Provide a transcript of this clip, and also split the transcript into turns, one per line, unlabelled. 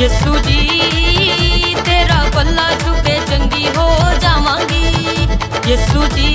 ਯਿਸੂ ਜੀ तेरा पल्ला छू के चंगी हो जावांगी। यीशु जी